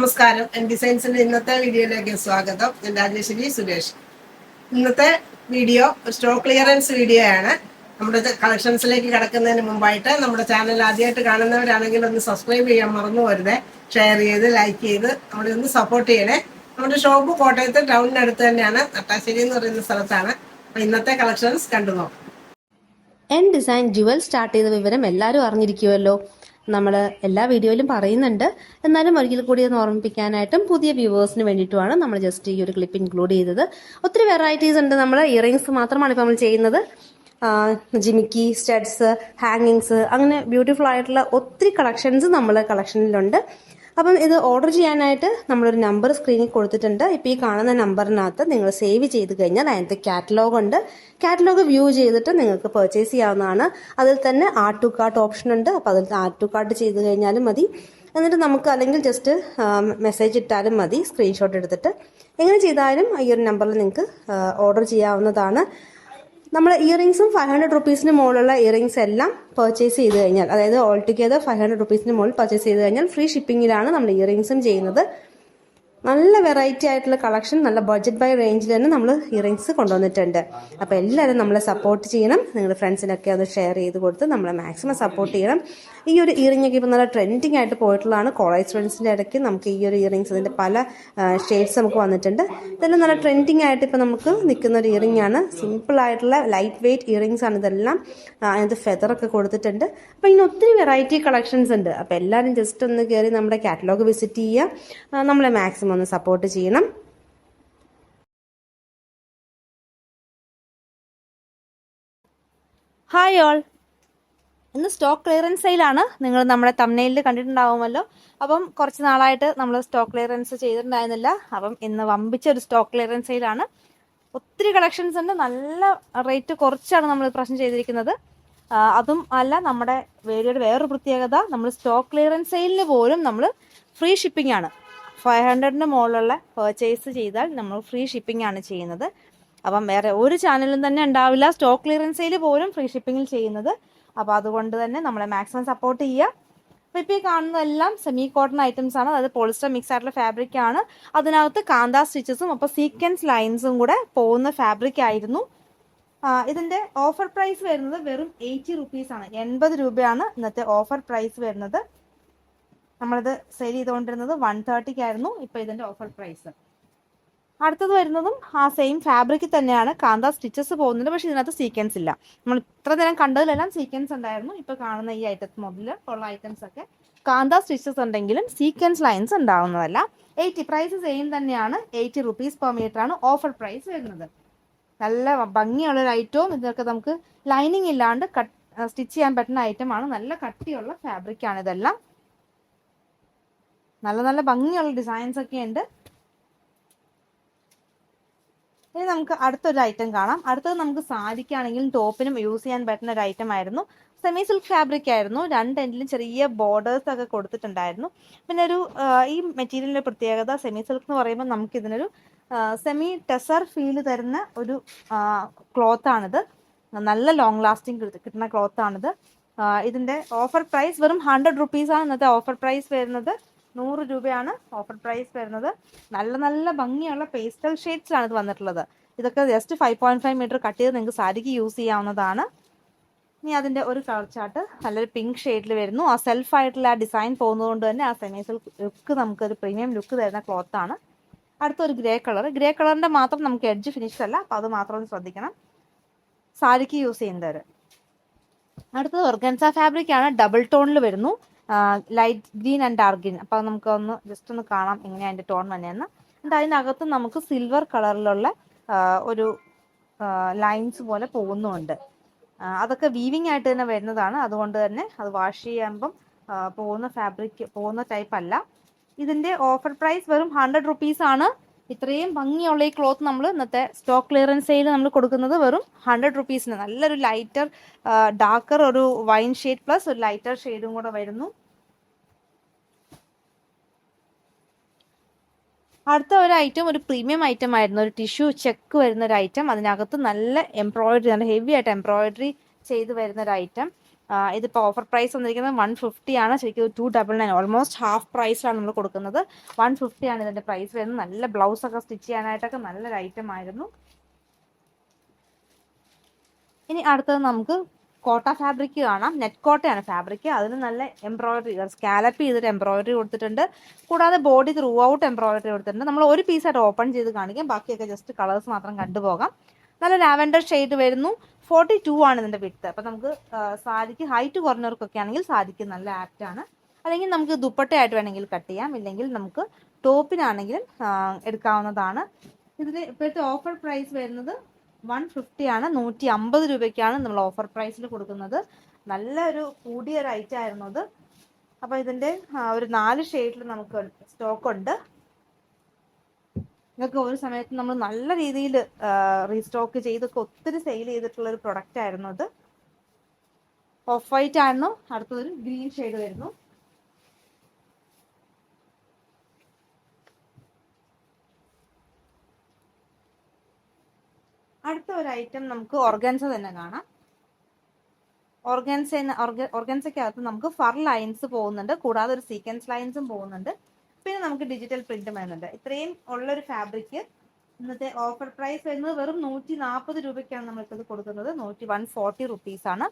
നമസ്കാരം. എൻ ഡിസൈൻസിന്റെ ഇന്നത്തെ വീഡിയോയിലേക്ക് സ്വാഗതം. ഞാൻ രാജേശ്വരി സുരേഷ്. ഇന്നത്തെ വീഡിയോ സ്റ്റോക്ക് ക്ലിയറൻസ് വീഡിയോ ആണ്. നമ്മുടെ കളക്ഷൻസിലേക്ക് കടക്കുന്നതിന് മുമ്പായിട്ട് നമ്മുടെ ചാനൽ ആദ്യമായിട്ട് കാണുന്നവരാണെങ്കിൽ ഒന്ന് സബ്സ്ക്രൈബ് ചെയ്യാൻ മറന്നു പോരുതേ. ഷെയർ ചെയ്ത് ലൈക്ക് ചെയ്ത് നമ്മളെ ഒന്ന് സപ്പോർട്ട് ചെയ്യണേ. നമ്മുടെ ഷോപ്പ് കോട്ടയത്ത് ടൗണിനടുത്ത് തന്നെയാണ്, നട്ടാശ്ശേരി എന്ന് പറയുന്ന സ്ഥലത്താണ്. അപ്പൊ ഇന്നത്തെ കളക്ഷൻസ് കണ്ടു നോക്കാം. എൻ ഡിസൈൻ ജുവൽ സ്റ്റാർട്ട് ചെയ്ത വിവരം എല്ലാവരും അറിഞ്ഞിരിക്കുമല്ലോ. നമ്മൾ എല്ലാ വീഡിയോയിലും പറയുന്നുണ്ട്, എന്നാലും ഒരിക്കൽ കൂടി ഒന്ന് ഓർമ്മിപ്പിക്കാനായിട്ടും പുതിയ വ്യൂവേഴ്സിന് വേണ്ടിയിട്ടുമാണ് നമ്മൾ ജസ്റ്റ് ഈ ഒരു ക്ലിപ്പ് ഇൻക്ലൂഡ് ചെയ്തത്. ഒത്തിരി വെറൈറ്റീസ് ഉണ്ട്. നമ്മൾ ഇയറിങ്സ് മാത്രമാണ് ഇപ്പോൾ നമ്മൾ ചെയ്യുന്നത്. ജിമിക്കി, സ്റ്റഡ്സ്, ഹാങ്ങിങ്സ്, അങ്ങനെ ബ്യൂട്ടിഫുൾ ആയിട്ടുള്ള ഒത്തിരി കളക്ഷൻസ് നമ്മൾ കളക്ഷനിലുണ്ട്. അപ്പം ഇത് ഓർഡർ ചെയ്യാനായിട്ട് നമ്മളൊരു നമ്പർ സ്ക്രീനിൽ കൊടുത്തിട്ടുണ്ട്. ഇപ്പോൾ ഈ കാണുന്ന നമ്പറിനകത്ത് നിങ്ങൾ സേവ് ചെയ്ത് കഴിഞ്ഞാൽ അതിനകത്ത് കാറ്റലോഗ് ഉണ്ട്. കാറ്റലോഗ് വ്യൂ ചെയ്തിട്ട് നിങ്ങൾക്ക് പർച്ചേസ് ചെയ്യാവുന്നതാണ്. അതിൽ തന്നെ ആഡ് ടു കാർട്ട് ഓപ്ഷൻ ഉണ്ട്. അപ്പോൾ അതിൽ ആഡ് ടു കാർട്ട് ചെയ്ത് കഴിഞ്ഞാലും മതി. എന്നിട്ട് നമുക്ക് അല്ലെങ്കിൽ ജസ്റ്റ് മെസ്സേജ് ഇട്ടാലും മതി, സ്ക്രീൻഷോട്ട് എടുത്തിട്ട്. എങ്ങനെ ചെയ്താലും ഈ ഒരു നമ്പറിൽ നിങ്ങൾക്ക് ഓർഡർ ചെയ്യാവുന്നതാണ്. നമ്മൾ ഇയറിങ്സും 500 റുപ്പീസിന് മുകളിലുള്ള ഇയറിങ്സ് എല്ലാം പർച്ചേസ് ചെയ്ത് കഴിഞ്ഞാൽ, അതായത് ഓൾ ടുഗെദർ 500 റുപ്പീസിന് മുകളിൽ പർച്ചേസ് ചെയ്ത് കഴിഞ്ഞാൽ ഫ്രീ ഷിപ്പിങ്ങിലാണ് നമ്മൾ ഇയറിങ്സും ചെയ്യുന്നത്. നല്ല വെറൈറ്റി ആയിട്ടുള്ള കളക്ഷൻ, നല്ല ബഡ്ജറ്റ് ബൈ റേഞ്ചിൽ തന്നെ നമ്മൾ ഇയറിങ്സ് കൊണ്ടുവന്നിട്ടുണ്ട്. അപ്പോൾ എല്ലാവരും നമ്മളെ സപ്പോർട്ട് ചെയ്യണം. നിങ്ങളുടെ ഫ്രണ്ട്സിനൊക്കെ അത് ഷെയർ ചെയ്ത് കൊടുത്ത് നമ്മളെ മാക്സിമം സപ്പോർട്ട് ചെയ്യണം. ഈ ഒരു ഇയറിംഗ് ഒക്കെ ഇപ്പോൾ നല്ല ട്രെൻഡിങ് ആയിട്ട് പോയിട്ടുള്ളതാണ്. കോളേജ് സ്റ്റുഡൻസിൻ്റെ ഇടയ്ക്ക് നമുക്ക് ഈ ഒരു ഇയറിങ്സ്, അതിൻ്റെ പല ഷെയ്ഡ്സ് നമുക്ക് വന്നിട്ടുണ്ട്. ഇതെല്ലാം നല്ല ട്രെൻഡിങ് ആയിട്ട് ഇപ്പോൾ നമുക്ക് നിൽക്കുന്ന ഒരു ഇയറിംഗ് ആണ്. സിമ്പിൾ ആയിട്ടുള്ള ലൈറ്റ് വെയ്റ്റ് ഇയറിങ്സ് ആണ് ഇതെല്ലാം. അതിനകത്ത് ഫെദറൊക്കെ കൊടുത്തിട്ടുണ്ട്. അപ്പോൾ ഇങ്ങനെ ഒത്തിരി വെറൈറ്റി കളക്ഷൻസ് ഉണ്ട്. അപ്പോൾ എല്ലാവരും ജസ്റ്റ് ഒന്ന് കയറി നമ്മുടെ കാറ്റലോഗ് വിസിറ്റ് ചെയ്യുക. നമ്മളെ മാക്സിമം ഒന്ന് സപ്പോർട്ട് ചെയ്യണം. ഹായ് ഓൾ, ഇന്ന് സ്റ്റോക്ക് ക്ലിയറൻസ് സെയിലാണ്. നിങ്ങൾ നമ്മുടെ തംബ്നെയിലിൽ കണ്ടിട്ടുണ്ടാവുമല്ലോ. അപ്പം കുറച്ച് നാളായിട്ട് നമ്മൾ സ്റ്റോക്ക് ക്ലിയറൻസ് ചെയ്തിട്ടുണ്ടായിരുന്നില്ല. അപ്പം ഇന്ന് വമ്പിച്ച ഒരു സ്റ്റോക്ക് ക്ലിയറൻസ് സെയിലാണ്. ഒത്തിരി കളക്ഷൻസ് ഉണ്ട്. നല്ല റേറ്റ് കുറച്ചാണ് നമ്മൾ പ്രശ്നം ചെയ്തിരിക്കുന്നത്. അതും അല്ല, നമ്മുടെ വീഡിയോയുടെ വേറൊരു പ്രത്യേകത, നമ്മൾ സ്റ്റോക്ക് ക്ലിയറൻസ് സെയിലിന് പോലും നമ്മൾ ഫ്രീ ഷിപ്പിംഗ് ആണ്. 500-ന് മുകളിലുള്ള പർച്ചേസ് ചെയ്താൽ നമ്മൾ ഫ്രീ ഷിപ്പിംഗ് ആണ് ചെയ്യുന്നത്. അപ്പം വേറെ ഒരു ചാനലും തന്നെ ഉണ്ടാവില്ല സ്റ്റോക്ക് ക്ലിയറൻസ് സെയിൽ പോലും ഫ്രീ ഷിപ്പിങ്ങിൽ ചെയ്യുന്നത്. അപ്പോൾ അതുകൊണ്ട് തന്നെ നമ്മളെ മാക്സിമം സപ്പോർട്ട് ചെയ്യുക. അപ്പോൾ ഇപ്പോൾ ഈ കാണുന്നതെല്ലാം സെമി കോട്ടൺ ഐറ്റംസ് ആണ്. അതായത് പോളിസ്റ്റർ മിക്സ് ആയിട്ടുള്ള ഫാബ്രിക് ആണ്. അതിനകത്ത് കാന്ത സ്റ്റിച്ചസും അപ്പോൾ സീക്വൻസ് ലൈൻസും കൂടെ പോകുന്ന ഫാബ്രിക് ആയിരുന്നു. ഇതിൻ്റെ ഓഫർ പ്രൈസ് വരുന്നത് വെറും 80 റുപ്പീസാണ്. 80 രൂപയാണ് ഇന്നത്തെ ഓഫർ പ്രൈസ് വരുന്നത്. നമ്മളിത് സെയിൽ ചെയ്തുകൊണ്ടിരുന്നത് 130-ക്കായിരുന്നു. ഇപ്പോൾ ഇതിൻ്റെ ഓഫർ പ്രൈസ്. അടുത്തത് വരുന്നതും ആ സെയിം ഫാബ്രിക്കിൽ തന്നെയാണ്. കാന്ത സ്റ്റിച്ചസ് പോകുന്നുണ്ട്, പക്ഷേ ഇതിനകത്ത് സീക്വൻസ് ഇല്ല. നമ്മൾ ഇത്ര നേരം കണ്ടതിലെല്ലാം സീക്വൻസ് ഉണ്ടായിരുന്നു. ഇപ്പോൾ കാണുന്ന ഈ ഐറ്റം മുതൽ ഉള്ള ഐറ്റംസ് ഒക്കെ കാന്ത സ്റ്റിച്ചസ് ഉണ്ടെങ്കിലും സീക്വൻസ് ലൈൻസ് ഉണ്ടാവുന്നതല്ല. 80 പ്രൈസ് സെയിം തന്നെയാണ്. 80 റുപ്പീസ് പെർ മീറ്റർ ആണ് ഓഫർ പ്രൈസ് വരുന്നത്. നല്ല ഭംഗിയുള്ളൊരു ഐറ്റവും, ഇതൊക്കെ നമുക്ക് ലൈനിങ് ഇല്ലാണ്ട് സ്റ്റിച്ച് ചെയ്യാൻ പറ്റുന്ന ഐറ്റമാണ്. നല്ല കട്ടിയുള്ള ഫാബ്രിക്കാണ് ഇതെല്ലാം. നല്ല നല്ല ഭംഗിയുള്ള ഡിസൈൻസ് ഒക്കെ ഉണ്ട്. ഇനി നമുക്ക് അടുത്തൊരു ഐറ്റം കാണാം. അടുത്തത് നമുക്ക് സാരിക്കാണെങ്കിലും ടോപ്പിനും യൂസ് ചെയ്യാൻ പറ്റുന്ന ഒരു ഐറ്റം ആയിരുന്നു. സെമി സിൽക്ക് ഫാബ്രിക് ആയിരുന്നു. രണ്ട് എൻഡിലും ചെറിയ ബോർഡേഴ്സ് ഒക്കെ കൊടുത്തിട്ടുണ്ടായിരുന്നു. പിന്നെ ഒരു ഈ മെറ്റീരിയലിൻ്റെ പ്രത്യേകത, സെമി സിൽക്ക് എന്ന് പറയുമ്പോൾ നമുക്ക് ഇതിനൊരു സെമി ടെസർ ഫീൽ തരുന്ന ഒരു ക്ലോത്താണിത്. നല്ല ലോങ് ലാസ്റ്റിംഗ് കിട്ടുന്ന ക്ലോത്താണിത്. ഇതിൻ്റെ ഓഫർ പ്രൈസ് വെറും 100 റുപ്പീസാണ് ഇന്നത്തെ ഓഫർ പ്രൈസ് വരുന്നത്. 100 രൂപയാണ് ഓഫർ പ്രൈസ് വരുന്നത്. നല്ല നല്ല ഭംഗിയുള്ള പേസ്റ്റൽ ഷെയ്ഡ്സിലാണ് ഇത് വന്നിട്ടുള്ളത്. ഇതൊക്കെ ജസ്റ്റ് 5.5 മീറ്റർ കട്ട് ചെയ്ത് നിങ്ങൾക്ക് സാരിക്ക് യൂസ് ചെയ്യാവുന്നതാണ്. ഇനി അതിൻ്റെ ഒരു കളർ ചാർട്ട് നല്ലൊരു പിങ്ക് ഷെയ്ഡിൽ വരുന്നു. ആ സെൽഫായിട്ടുള്ള ആ ഡിസൈൻ പോകുന്നതുകൊണ്ട് തന്നെ ആ സെമി സിൽക്ക് ലുക്ക്, നമുക്കൊരു പ്രീമിയം ലുക്ക് തരുന്ന ക്ലോത്താണ്. അടുത്തൊരു ഗ്രേ കളർ. ഗ്രേ കളറിൻ്റെ മാത്രം നമുക്ക് എഡ്ജ് ഫിനിഷ് അല്ല, അപ്പോൾ അത് മാത്രം ഒന്ന് ശ്രദ്ധിക്കണം സാരിക്ക് യൂസ് ചെയ്യുന്നവർ. അടുത്തത് ഓർഗൻസ ഫാബ്രിക് ആണ്. ഡബിൾ ടോണിൽ വരുന്നു. Light green and dark green. അപ്പോൾ നമുക്ക് ഒന്ന് ജസ്റ്റ് ഒന്ന് കാണാം എങ്ങനെയാണ് അതിൻ്റെ ടോൺ തന്നെയെന്ന്. എന്നിട്ട് അതിനകത്ത് നമുക്ക് സിൽവർ കളറിലുള്ള ഒരു ലൈൻസ് പോലെ പോകുന്നുമുണ്ട്. അതൊക്കെ വീവിങ് ആയിട്ട് തന്നെ വരുന്നതാണ്. അതുകൊണ്ട് തന്നെ അത് വാഷ് ചെയ്യുമ്പം പോകുന്ന ഫാബ്രിക് പോകുന്ന ടൈപ്പ് അല്ല. ഇതിൻ്റെ ഓഫർ പ്രൈസ് വെറും 100 റുപ്പീസാണ്. ഇത്രയും ഭംഗിയുള്ള ഈ ക്ലോത്ത് നമ്മൾ ഇന്നത്തെ സ്റ്റോക്ക് ക്ലിയറൻസ് സെയിൽ നമ്മൾ കൊടുക്കുന്നത് വെറും 100 റുപ്പീസിന്. നല്ലൊരു ലൈറ്റർ ഡാർക്കർ ഒരു വൈൻ ഷെയ്ഡ് പ്ലസ് ഒരു ലൈറ്റർ ഷെയ്ഡും കൂടെ വരുന്നു. അടുത്ത ഒരു ഐറ്റം ഒരു പ്രീമിയം ഐറ്റം ആയിരുന്നു. ഒരു ടിഷ്യൂ ചെക്ക് വരുന്ന ഒരു ഐറ്റം. അതിനകത്ത് നല്ല എംബ്രോയിഡറി, നല്ല ഹെവി ആയിട്ട് എംബ്രോയിഡറി ചെയ്ത് വരുന്ന ഒരു ഐറ്റം. ഇതിപ്പോൾ ഓഫർ പ്രൈസ് വന്നിരിക്കുന്നത് 150 ആണ്. ശരിക്കും 299, ഓൾമോസ്റ്റ് ഹാഫ് പ്രൈസിലാണ് നമ്മൾ കൊടുക്കുന്നത്. 150 ആണ് ഇതിൻ്റെ പ്രൈസ് വരുന്നത്. നല്ല ബ്ലൗസൊക്കെ സ്റ്റിച്ച് ചെയ്യാനായിട്ടൊക്കെ നല്ലൊരു ഐറ്റം ആയിരുന്നു. ഇനി അടുത്തത് നമുക്ക് കോട്ട ഫാബ്രിക് കാണാം. നെറ്റ് കോട്ടയാണ് ഫാബ്രിക്. അതിന് നല്ല എംബ്രോയിഡറി, സ്കാലപ്പ് ചെയ്തിട്ട് എംബ്രോയിഡറി കൊടുത്തിട്ടുണ്ട്. കൂടാതെ ബോഡി ത്രൂ ഔട്ട് എംബ്രോയിഡറി കൊടുത്തിട്ടുണ്ട്. നമ്മൾ ഒരു പീസായിട്ട് ഓപ്പൺ ചെയ്ത് കാണിക്കാം, ബാക്കിയൊക്കെ ജസ്റ്റ് കളേഴ്സ് മാത്രം കണ്ടുപോകാം. നല്ല ലാവൻഡർ ഷെയ്ഡ് വരുന്നു. 42 ആണ് ഇതിൻ്റെ വിഡ്ത്ത്. അപ്പം നമുക്ക് സാരിക്ക് ഹൈറ്റ് കുറഞ്ഞവർക്കൊക്കെ ആണെങ്കിൽ സാരിക്ക് നല്ല ആപ്റ്റ് ആണ്. അല്ലെങ്കിൽ നമുക്ക് ദുപ്പട്ടയായിട്ട് വേണമെങ്കിൽ കട്ട് ചെയ്യാം, ഇല്ലെങ്കിൽ നമുക്ക് ടോപ്പിനാണെങ്കിലും എടുക്കാവുന്നതാണ്. ഇതിന് ഇപ്പോഴത്തെ ഓഫർ പ്രൈസ് വരുന്നത് 150 ആണ്. 150 രൂപയ്ക്കാണ് നമ്മൾ ഓഫർ പ്രൈസിൽ കൊടുക്കുന്നത്. നല്ലൊരു കൂടിയൊരു ഐറ്റം ആയിരുന്നു അത്. അപ്പോൾ ഇതിൻ്റെ ഒരു 4 ഷെയ്ഡിൽ നമുക്ക് സ്റ്റോക്ക് ഉണ്ട്. ഇതൊക്കെ ഒരു സമയത്ത് നമ്മൾ നല്ല രീതിയിൽ റീസ്റ്റോക്ക് ചെയ്തൊക്കെ ഒത്തിരി സെയിൽ ചെയ്തിട്ടുള്ളൊരു പ്രൊഡക്റ്റ് ആയിരുന്നു അത്. ഓഫ് വൈറ്റ് ആയിരുന്നു. അടുത്തൊരു ഗ്രീൻ ഷെയ്ഡ് വരുന്നു. അടുത്ത ഒരു ഐറ്റം നമുക്ക് ഓർഗൻസ തന്നെ കാണാം. ഓർഗൻസയ്ക്കകത്ത് നമുക്ക് ഫർ ലൈൻസ് പോകുന്നുണ്ട്, കൂടാതെ ഒരു സീക്വൻസ് ലൈൻസും പോകുന്നുണ്ട്. പിന്നെ നമുക്ക് ഡിജിറ്റൽ പ്രിന്റും വരുന്നുണ്ട്. ഇത്രയും ഉള്ളൊരു ഫാബ്രിക് ഇന്നത്തെ ഓഫർ പ്രൈസ് വരുന്നത് വെറും 140 രൂപയ്ക്കാണ് നമ്മൾക്കത് കൊടുക്കുന്നത്. 140 റുപ്പീസാണ്.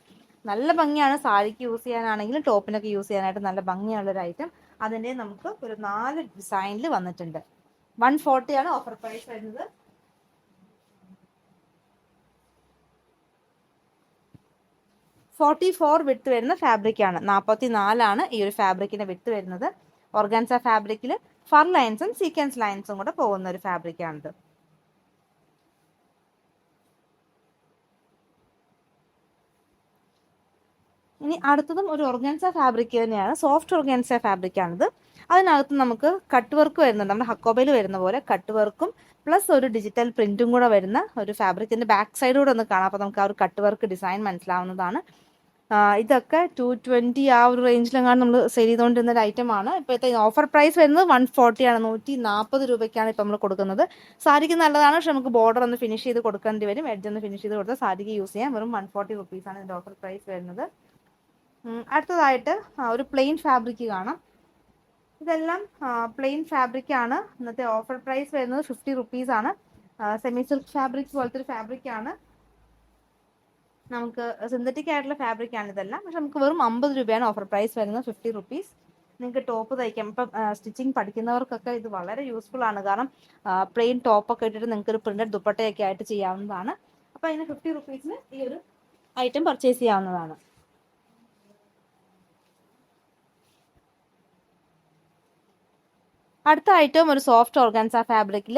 നല്ല ഭംഗിയാണ്. സാരിക്ക് യൂസ് ചെയ്യാനാണെങ്കിലും ടോപ്പിനൊക്കെ യൂസ് ചെയ്യാനായിട്ട് നല്ല ഭംഗിയുള്ളൊരു ഐറ്റം. അതിൻ്റെ നമുക്ക് ഒരു 4 ഡിസൈനിൽ വന്നിട്ടുണ്ട്. 140 ആണ് ഓഫർ പ്രൈസ് വരുന്നത്. 44 വിഡ്ത്ത് വരുന്ന ഫാബ്രിക്കാണ്. 44 ഈ ഒരു ഫാബ്രിക്കിന്റെ വിഡ്ത്ത് വരുന്നത്. ഓർഗാൻസ ഫാബ്രിക്കിൽ ഫർ ലൈൻസും സീക്വൻസ് ലൈൻസും കൂടെ പോകുന്ന ഒരു ഫാബ്രിക്കാണിത്. ഇനി അടുത്തതും ഒരു ഓർഗാൻസ ഫാബ്രിക് തന്നെയാണ്. സോഫ്റ്റ് ഓർഗാൻസ ഫാബ്രിക്കാണിത്. അതിനകത്ത് നമുക്ക് കട്ട് വർക്ക് വരുന്നുണ്ട്. നമ്മുടെ ഹക്കോബയിൽ വരുന്ന പോലെ കട്ട് വർക്കും പ്ലസ് ഒരു ഡിജിറ്റൽ പ്രിന്റും കൂടെ വരുന്ന ഒരു ഫാബ്രിക്കിന്റെ ബാക്ക് സൈഡ് കൂടെ ഒന്ന് കാണാം. അപ്പോൾ നമുക്ക് ആ ഒരു കട്ട് വർക്ക് ഡിസൈൻ മനസ്സിലാവുന്നതാണ്. ഇതൊക്കെ 220 ആ ഒരു റേഞ്ചിലെങ്ങാണ് നമ്മൾ സെയിൽ ചെയ്തുകൊണ്ടിരുന്ന ഒരു ഐറ്റമാണ്. ഇപ്പോഴത്തെ ഓഫർ പ്രൈസ് വരുന്നത് 140 ആണ്. 140 രൂപയ്ക്കാണ് ഇപ്പം നമ്മൾ കൊടുക്കുന്നത്. സാരിക്ക് നല്ലതാണ്, പക്ഷെ നമുക്ക് ബോർഡർ ഒന്ന് ഫിനിഷ് ചെയ്ത് കൊടുക്കേണ്ടി വരും. എഡ്ജ് ഒന്ന് ഫിനിഷ് ചെയ്ത് കൊടുത്താൽ സാരിക്ക് യൂസ് ചെയ്യാം. വെറും 140 റുപ്പീസാണ് ഇതിൻ്റെ ഓഫർ പ്രൈസ് വരുന്നത്. അടുത്തതായിട്ട് ഒരു പ്ലെയിൻ ഫാബ്രിക് കാണാം. ഇതെല്ലാം പ്ലെയിൻ ഫാബ്രിക് ആണ്. ഇന്നത്തെ ഓഫർ പ്രൈസ് വരുന്നത് 50 റുപ്പീസാണ്. സെമി സിൽക്ക് ഫാബ്രിക് പോലത്തെ ഒരു ഫാബ്രിക് ആണ്. നമുക്ക് സിന്തറ്റിക് ആയിട്ടുള്ള ഫാബ്രിക് ആണ് ഇതെല്ലാം. പക്ഷെ നമുക്ക് വെറും 50 രൂപയാണ് ഓഫർ പ്രൈസ് വരുന്നത്. 50 റുപ്പീസ്. നിങ്ങൾക്ക് ടോപ്പ് തയ്ക്കാം. ഇപ്പം സ്റ്റിച്ചിങ് പഠിക്കുന്നവർക്കൊക്കെ ഇത് വളരെ യൂസ്ഫുൾ ആണ്. കാരണം പ്ലെയിൻ ടോപ്പൊക്കെ ഇട്ടിട്ട് നിങ്ങൾക്ക് ഒരു പ്രിന്റഡ് ദുപ്പട്ടയൊക്കെ ആയിട്ട് ചെയ്യാവുന്നതാണ്. അപ്പോൾ അതിന് 50 റുപ്പീസിന് ഈ ഒരു ഐറ്റം പർച്ചേസ് ചെയ്യാവുന്നതാണ്. അടുത്ത ഐറ്റം ഒരു സോഫ്റ്റ് ഓർഗാൻസ ഫാബ്രിക്കിൽ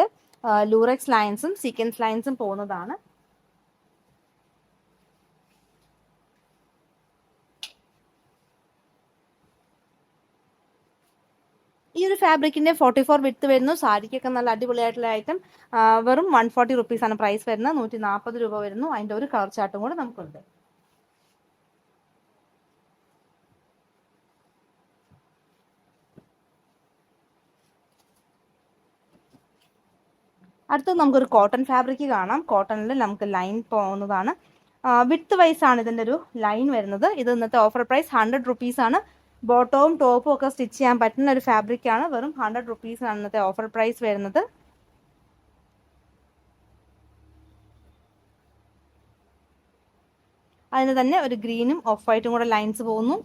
ലൂറക്സ് ലൈൻസും സീക്വൻസ് ലൈൻസും പോകുന്നതാണ്. ഈ ഒരു ഫാബ്രിക്കിന്റെ 44 വിഡ്ത്ത് വരുന്നു. സാരിക്കൊക്കെ നല്ല അടിപൊളിയായിട്ടുള്ള ഐറ്റം. വെറും 140 റുപ്പീസാണ് പ്രൈസ് വരുന്നത്. 140 രൂപ വരുന്നു. അതിൻ്റെ ഒരു കളർ ചാർട്ടും കൂടെ നമുക്കുണ്ട്. അടുത്തത് നമുക്കൊരു കോട്ടൺ ഫാബ്രിക് കാണാം. കോട്ടണിൽ നമുക്ക് ലൈൻ പോകുന്നതാണ്. വിഡ്ത്ത് വൈസ് ആണ് ഇതിൻ്റെ ഒരു ലൈൻ വരുന്നത്. ഇത് ഇന്നത്തെ ഓഫർ പ്രൈസ് 100 റുപ്പീസാണ്. ബോട്ടവും ടോപ്പും ഒക്കെ സ്റ്റിച്ച് ചെയ്യാൻ പറ്റുന്ന ഒരു ഫാബ്രിക്കാണ്. വെറും 100 റുപ്പീസാണ് ഇന്നത്തെ ഓഫർ പ്രൈസ് വരുന്നത്. അതിന് തന്നെ ഒരു ഗ്രീനും ഓഫ് വൈറ്റും കൂടെ ലൈൻസ് പോകുന്നു.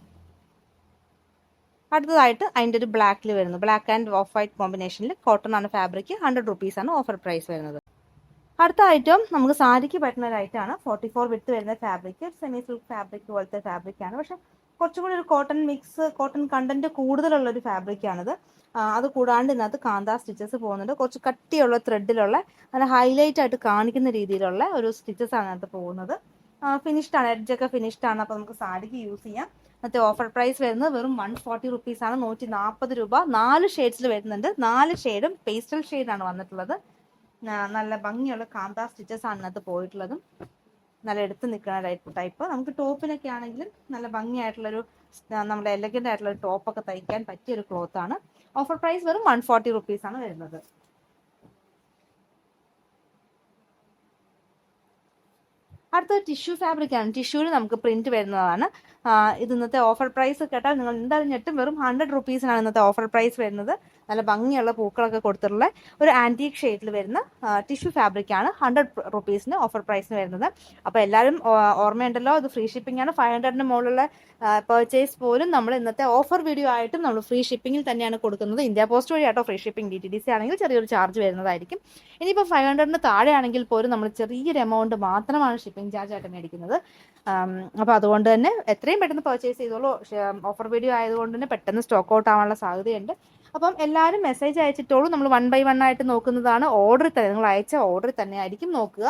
അടുത്തതായിട്ട് അതിൻ്റെ ഒരു ബ്ലാക്കിൽ വരുന്നു. ബ്ലാക്ക് ആൻഡ് ഓഫ് വൈറ്റ് കോമ്പിനേഷനിൽ കോട്ടൺ ആണ് ഫാബ്രിക്. 100 റുപ്പീസാണ് ഓഫർ പ്രൈസ് വരുന്നത്. അടുത്ത ഐറ്റം നമുക്ക് സാരിക്ക് പറ്റുന്ന ഒരു ഐറ്റമാണ്. 44 വിഡ്ത്ത് വരുന്ന ഫാബ്രിക്. സെമി സിൽക്ക് ഫാബ്രിക് പോലത്തെ ഫാബ്രിക്കാണ്. പക്ഷെ കുറച്ചും കൂടി ഒരു കോട്ടൺ മിക്സ്, കോട്ടൺ കണ്ടന്റ് കൂടുതലുള്ള ഒരു ഫാബ്രിക്കാണിത്. അത് കൂടാണ്ട് ഇതിനകത്ത് കാന്ത സ്റ്റിച്ചസ് പോകുന്നുണ്ട്. കുറച്ച് കട്ടിയുള്ള ത്രെഡിലുള്ള നല്ല ഹൈലൈറ്റ് ആയിട്ട് കാണിക്കുന്ന രീതിയിലുള്ള ഒരു സ്റ്റിച്ചസ് ആണ് അതിനകത്ത് പോകുന്നത്. ഫിനിഷ്ഡ് ആണ്, എഡ്ജൊക്കെ ഫിനിഷ്ഡ് ആണ്. അപ്പോൾ നമുക്ക് സാരിക്ക് യൂസ് ചെയ്യാം. മറ്റേ ഓഫർ പ്രൈസ് വരുന്നത് വെറും 140 റുപ്പീസാണ്. 140 രൂപ. 4 ഷെയ്ഡ്സിൽ വരുന്നുണ്ട്. 4 ഷെയ്ഡും പേസ്റ്റൽ ഷെയ്ഡാണ് വന്നിട്ടുള്ളത്. നല്ല ഭംഗിയുള്ള കാന്ത സ്റ്റിച്ചസ് ആണ് അതിനകത്ത് പോയിട്ടുള്ളതും. നല്ല എടുത്ത് നിൽക്കുന്ന ടൈപ്പ്. നമുക്ക് ടോപ്പിനൊക്കെ ആണെങ്കിലും നല്ല ഭംഗിയായിട്ടുള്ളൊരു നമ്മുടെ എലഗൻ്റ് ആയിട്ടുള്ള ഒരു ടോപ്പൊക്കെ തയ്ക്കാൻ പറ്റിയ ഒരു ക്ലോത്ത് ആണ്. ഓഫർ പ്രൈസ് വെറും 140 റുപ്പീസാണ് വരുന്നത്. അടുത്തത് ടിഷ്യൂ ഫാബ്രിക് ആണ്. ടിഷ്യൂവിൽ നമുക്ക് പ്രിന്റ് വരുന്നതാണ്. ഇത് ഇന്നത്തെ ഓഫർ പ്രൈസ് കേട്ടാൽ നിങ്ങൾ എന്തായാലും ഞെട്ടും. വെറും 100 റുപ്പീസിനാണ് ഇന്നത്തെ ഓഫർ പ്രൈസ് വരുന്നത്. നല്ല ഭംഗിയുള്ള പൂക്കളൊക്കെ കൊടുത്തിട്ടുള്ള ഒരു ആൻറ്റീക് ഷെയ്ഡിൽ വരുന്ന ടിഷ്യൂ ഫാബ്രിക്കാണ് 100 റുപ്പീസിന് ഓഫർ പ്രൈസിന് വരുന്നത്. അപ്പോൾ എല്ലാവരും ഓർമ്മയുണ്ടല്ലോ, ഇത് ഫ്രീ ഷിപ്പിംഗ് ആണ്. 500ന് മുകളിലുള്ള പർച്ചേസ് പോലും നമ്മൾ ഇന്നത്തെ ഓഫർ വീഡിയോ ആയിട്ടും നമ്മൾ ഫ്രീ ഷിപ്പിംഗിൽ തന്നെയാണ് കൊടുക്കുന്നത്. ഇന്ത്യ പോസ്റ്റ് വഴി ആട്ടോ ഫ്രീ ഷിപ്പിംഗ്. DTDC ആണെങ്കിൽ ചെറിയൊരു ചാർജ് വരുന്നതായിരിക്കും. ഇനിയിപ്പോൾ 500ന് താഴെ ആണെങ്കിൽ പോലും നമ്മൾ ചെറിയൊരു എമൗണ്ട് മാത്രമാണ് ഷിപ്പിംഗ് ചാർജ് ആയിട്ട് മേടിക്കുന്നത്. അപ്പോൾ അതുകൊണ്ട് തന്നെ എത്രയും പെട്ടെന്ന് പർച്ചേസ് ചെയ്തോളൂ. ഓഫർ വീഡിയോ ആയതുകൊണ്ട് തന്നെ പെട്ടെന്ന് സ്റ്റോക്ക് ഔട്ട് ആവാനുള്ള സാധ്യതയുണ്ട്. അപ്പം എല്ലാവരും മെസ്സേജ് അയച്ചിട്ടോളൂ. നമ്മൾ 1 by 1 ആയിട്ട് നോക്കുന്നതാണ്. ഓർഡർ തന്നെ, നിങ്ങൾ അയച്ച ഓർഡർ തന്നെ ആയിരിക്കും നോക്കുക.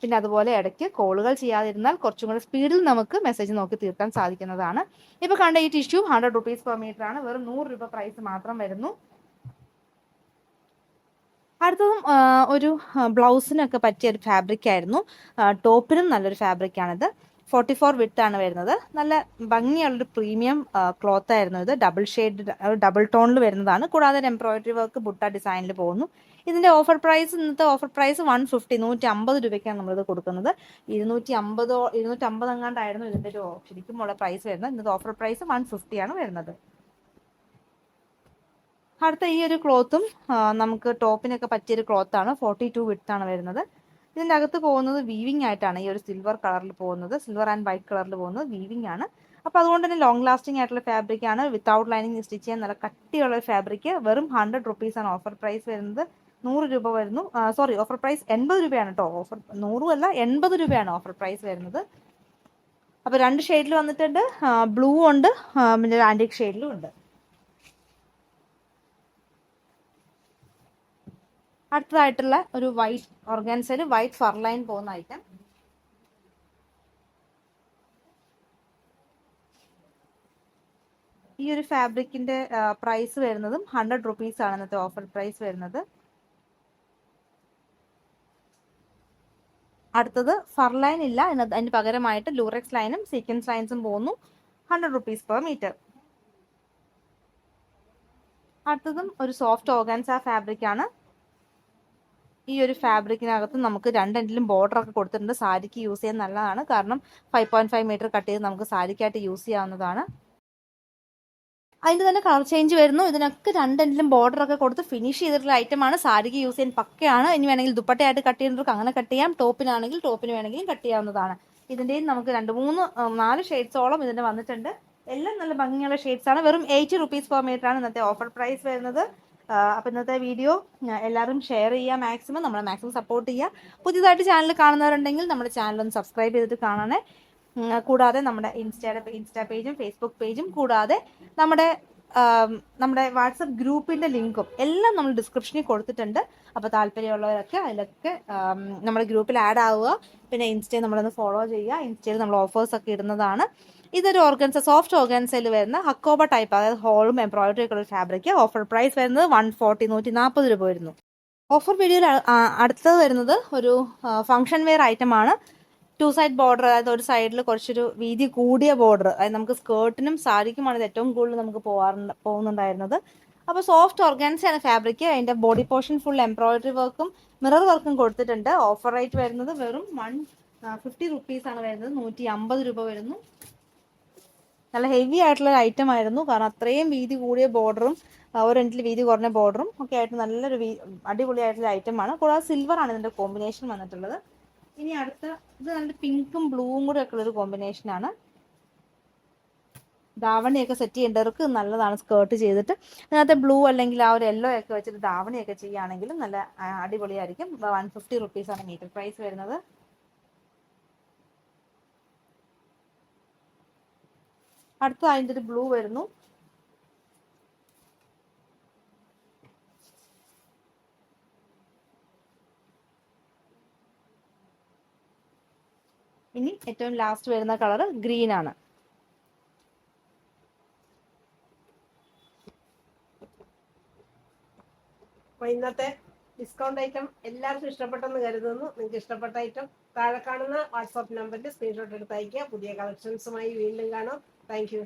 പിന്നെ അതുപോലെ ഇടയ്ക്ക് കോളുകൾ ചെയ്യാതിരുന്നാൽ കുറച്ചും കൂടെ സ്പീഡിൽ നമുക്ക് മെസ്സേജ് നോക്കി തീർക്കാൻ സാധിക്കുന്നതാണ്. ഇപ്പോൾ കണ്ട ഈ ടിഷ്യൂ 100 റുപ്പീസ് പെർ മീറ്റർ ആണ്. വെറും 100 രൂപ പ്രൈസ് മാത്രം വരുന്നു. അടുത്തതും ഒരു ബ്ലൗസിനൊക്കെ പറ്റിയ ഒരു ഫാബ്രിക് ആയിരുന്നു. ടോപ്പിനും നല്ലൊരു ഫാബ്രിക്കാണിത്. 44 വിട്ടാണ് വരുന്നത്. നല്ല ഭംഗിയുള്ളൊരു പ്രീമിയം ക്ലോത്ത് ആയിരുന്നു ഇത്. ഡബിൾ ടോണിൽ വരുന്നതാണ്. കൂടാതെ എംബ്രോയിഡറി വർക്ക് ബുട്ട ഡിസൈനിൽ പോകുന്നു. ഇതിന്റെ ഓഫർ പ്രൈസ്, ഇന്നത്തെ ഓഫർ പ്രൈസ് 150, 150 രൂപയ്ക്കാണ് നമ്മളിത് കൊടുക്കുന്നത്. 250 എങ്ങാണ്ടായിരുന്നു ഇതിന്റെ ഒരു ശരിക്കും ഉള്ള പ്രൈസ് വരുന്നത്. ഇന്നത്തെ ഓഫർ പ്രൈസ് 150 ആണ് വരുന്നത്. അടുത്ത ഈ ഒരു ക്ലോത്തും നമുക്ക് ടോപ്പിനൊക്കെ പറ്റിയൊരു ക്ലോത്താണ്. 42 വിട്ടാണ് വരുന്നത്. ഇതിൻ്റെ അകത്ത് പോകുന്നത് വീവിംഗ് ആയിട്ടാണ്. ഈ ഒരു സിൽവർ കളറിൽ പോകുന്നത്, സിൽവർ ആൻഡ് വൈറ്റ് കളറിൽ പോകുന്നത് വീവിംഗ് ആണ്. അപ്പോൾ അതുകൊണ്ട് തന്നെ ലോങ് ലാസ്റ്റിംഗ് ആയിട്ടുള്ള ഫാബ്രിക് ആണ്. വിത്തൗട്ട് ലൈനിങ് സ്റ്റിച്ച് ചെയ്യാൻ നല്ല കട്ടിയുള്ള ഒരു ഫാബ്രിക്. വെറും 100 റുപ്പീസാണ് ഓഫർ പ്രൈസ് വരുന്നത്. 100 രൂപ വരുന്നു. സോറി, ഓഫർ പ്രൈസ് 80 രൂപയാണ് കേട്ടോ. ഓഫർ 100 അല്ല, 80 രൂപയാണ് ഓഫർ പ്രൈസ് വരുന്നത്. അപ്പോൾ 2 ഷെയ്ഡിൽ വന്നിട്ടുണ്ട്. ബ്ലൂ ഉണ്ട്, പിന്നെ ഒരു ആൻറ്റിക് ഷെയ്ഡിലും ഉണ്ട്. അടുത്തതായിട്ടുള്ള ഒരു വൈറ്റ് ഓർഗാൻസയിൽ വൈറ്റ് ഫർലൈൻ പോകുന്ന ഐറ്റം. ഈ ഒരു ഫാബ്രിക്കിന്റെ പ്രൈസ് വരുന്നതും 100 റുപ്പീസ് ആണ് ഇന്നത്തെ ഓഫർ പ്രൈസ് വരുന്നത്. അടുത്തത് ഫർലൈൻ ഇല്ല, അതിന് പകരമായിട്ട് ലൂറെക്സ് ലൈനും സീക്വൻസ് ലൈൻസും പോകുന്നു. 100 റുപ്പീസ് പെർ മീറ്റർ. അടുത്തതും ഒരു സോഫ്റ്റ് ഓർഗാൻസ ഫാബ്രിക് ആണ്. ഈ ഒരു ഫാബ്രിക്കിനകത്ത് നമുക്ക് 2 എൻഡിലും ബോർഡർ ഒക്കെ കൊടുത്തിട്ടുണ്ട്. സാരിക്ക് യൂസ് ചെയ്യാൻ നല്ലതാണ്. കാരണം 5.5 മീറ്റർ കട്ട് ചെയ്ത് നമുക്ക് സാരിക്കായിട്ട് യൂസ് ചെയ്യാവുന്നതാണ്. അതിൻ്റെ തന്നെ കളർ ചേഞ്ച് വരുന്നു. ഇതിനൊക്കെ 2 എൻഡിലും ബോർഡർ ഒക്കെ കൊടുത്ത് ഫിനിഷ് ചെയ്തിട്ടുള്ള ഐറ്റമാണ്. സാരിക്ക് യൂസ് ചെയ്യാൻ പക്കയാണ്. ഇനി വേണമെങ്കിൽ ദുപ്പട്ടയായിട്ട് കട്ട് ചെയ്യുന്നവർക്ക് അങ്ങനെ കട്ട് ചെയ്യാം. ടോപ്പിനാണെങ്കിൽ ടോപ്പിന് വേണമെങ്കിലും കട്ട് ചെയ്യാവുന്നതാണ്. ഇതിൻ്റെയും നമുക്ക് 2, 3, 4 ഷെയ്ഡ്സോളം ഇതിൻ്റെ വന്നിട്ടുണ്ട്. എല്ലാം നല്ല ഭംഗിയുള്ള ഷെയ്ഡ്സ് ആണ്. വെറും 80 റുപ്പീസ് പെർ മീറ്റർ ആണ് ഇന്നത്തെ ഓഫർ പ്രൈസ് വരുന്നത്. അപ്പോൾ ഇന്നത്തെ വീഡിയോ എല്ലാവരും ഷെയർ ചെയ്യുക, നമ്മളെ മാക്സിമം സപ്പോർട്ട് ചെയ്യുക. പുതിയതായിട്ട് ചാനൽ കാണുന്നവരുണ്ടെങ്കിൽ നമ്മുടെ ചാനൽ ഒന്ന് സബ്സ്ക്രൈബ് ചെയ്തിട്ട് കാണണേ. കൂടാതെ നമ്മുടെ ഇൻസ്റ്റാ പേജും ഫേസ്ബുക്ക് പേജും കൂടാതെ നമ്മുടെ വാട്സപ്പ് ഗ്രൂപ്പിൻ്റെ ലിങ്കും എല്ലാം നമ്മൾ ഡിസ്ക്രിപ്ഷനിൽ കൊടുത്തിട്ടുണ്ട്. അപ്പോൾ താല്പര്യമുള്ളവരൊക്കെ അതിലൊക്കെ നമ്മുടെ ഗ്രൂപ്പിൽ ആഡ് ആവുക. പിന്നെ ഇൻസ്റ്റയിൽ നമ്മളൊന്ന് ഫോളോ ചെയ്യുക. ഇൻസ്റ്റയിൽ നമ്മൾ ഓഫേഴ്സൊക്കെ ഇടുന്നതാണ്. ഇതൊരു ഓർഗൻസ, സോഫ്റ്റ് ഓർഗൻസയിൽ വരുന്ന ഹക്കോബ ടൈപ്പ്, അതായത് ഹോളും എംബ്രോയിഡറി ഒക്കെ ഉള്ള ഫാബ്രിക്. ഓഫർ പ്രൈസ് വരുന്നത് 140, 140 രൂപ വരുന്നു. ഓഫർ വീഡിയോയിൽ അടുത്തത് വരുന്നത് ഒരു ഫംഗ്ഷൻ വെയർ ഐറ്റം ആണ്. 2 സൈഡ് ബോർഡർ, അതായത് ഒരു സൈഡിൽ കുറച്ചൊരു വീതി കൂടിയ ബോർഡർ. അതായത് നമുക്ക് സ്കേർട്ടിനും സാരിക്കുമാണ് ഇത് ഏറ്റവും കൂടുതൽ നമുക്ക് പോകുന്നുണ്ടായിരുന്നത്. അപ്പോൾ സോഫ്റ്റ് ഓർഗാൻസയാണ് ഫാബ്രിക്. അതിൻ്റെ ബോഡി പോർഷൻ ഫുൾ എംബ്രോയിഡറി വർക്കും മിറർ വർക്കും കൊടുത്തിട്ടുണ്ട്. ഓഫർ റേറ്റ് വരുന്നത് വെറും 150 റുപ്പീസാണ് വരുന്നത്. 150 രൂപ വരുന്നു. നല്ല ഹെവി ആയിട്ടുള്ള ഐറ്റം ആയിരുന്നു. കാരണം അത്രയും വീതി കൂടിയ ബോർഡറും ഒരു എൻഡിൽ വീതി കുറഞ്ഞ ബോർഡറും ഒക്കെ ആയിട്ട് നല്ലൊരു അടിപൊളിയായിട്ടുള്ള ഐറ്റമാണ്. കൂടാതെ സിൽവർ ആണ് ഇതിൻ്റെ കോമ്പിനേഷൻ വന്നിട്ടുള്ളത്. ഇനി അടുത്ത ഇത് നല്ല പിങ്കും ബ്ലൂവും കൂടെ ഒക്കെ ഉള്ളൊരു കോമ്പിനേഷനാണ്. ധാവണിയൊക്കെ സെറ്റ് ചെയ്യേണ്ടവർക്ക് നല്ലതാണ്. സ്കേർട്ട് ചെയ്തിട്ട് അതിനകത്ത് ബ്ലൂ അല്ലെങ്കിൽ ആ ഒരു യെല്ലോ ഒക്കെ വെച്ചിട്ട് ധാവണിയൊക്കെ ചെയ്യുകയാണെങ്കിലും നല്ല അടിപൊളിയായിരിക്കും. 150 റുപ്പീസാണ് മീറ്റർ പ്രൈസ് വരുന്നത്. അടുത്ത അതിൻ്റെ ഒരു ബ്ലൂ വരുന്നു. ഇനി ഏറ്റവും ലാസ്റ്റ് വരുന്ന കളർ ഗ്രീൻ ആണ്. അപ്പോൾ ഇന്നത്തെ ഡിസ്കൗണ്ട് ഐറ്റം എല്ലാവർക്കും ഇഷ്ടപ്പെട്ടെന്ന് കരുതുന്നു. നിങ്ങൾക്ക് ഇഷ്ടപ്പെട്ട ഐറ്റം താഴെ കാണുന്ന വാട്സാപ്പ് നമ്പറിൽ സ്ക്രീൻഷോട്ട് എടുത്ത് അയക്കുക. പുതിയ കളക്ഷൻസുമായി വീണ്ടും കാണാം. Thank you.